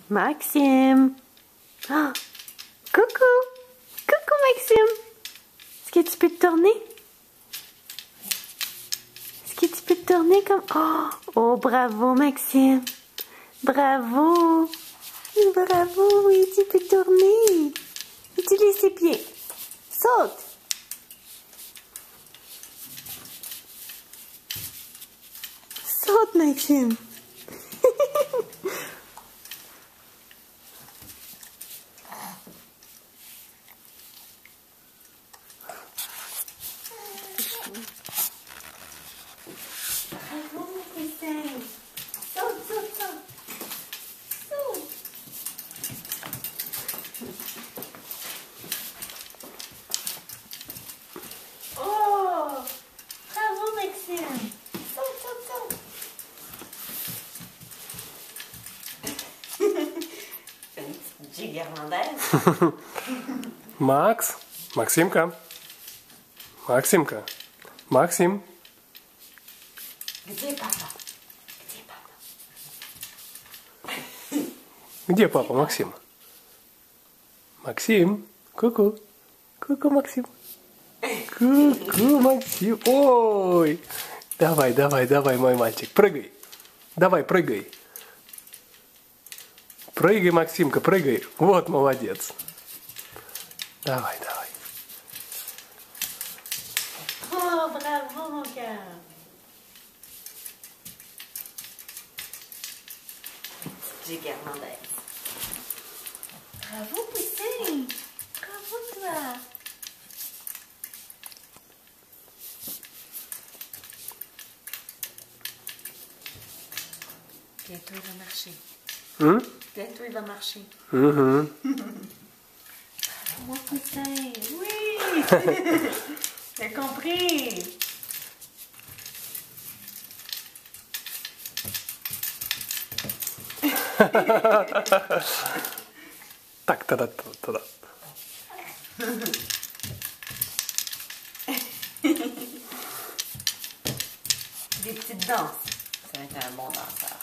Maxime. Oh, coucou. Coucou, Maxime. Est-ce que tu peux te tourner? Est-ce que tu peux te tourner comme... Oh, bravo, Maxime. Bravo. Bravo, oui, tu peux tourner. Utilise tes pieds. Saute. Saute, Maxime. Bravo, mon poussin. Saute, saute, saute. Saute. Oh, bravo, Maxime. Saute, saute, saute. C'est une petite gigue irlandaise. Макс, Максимка, Максимка, Максим. Где папа? Где папа? Где папа, Максим? Максим, ку-ку, ку-ку, Максим. Ку-ку, Максим. Ой, давай, давай, давай, мой мальчик, прыгай. Давай, прыгай. Прыгай, Максимка, прыгай. Вот молодец. Давай, давай. Oh, bravo, mon cœur. Gigue irlandaise. Bravo, poussin. Bravo, toi. Bientôt, il va marcher. Bientôt, il va marcher. Mon poussin, oui! T'as compris! Так, та-да-та-да. Des petites danses. Ça va être un bon danseur.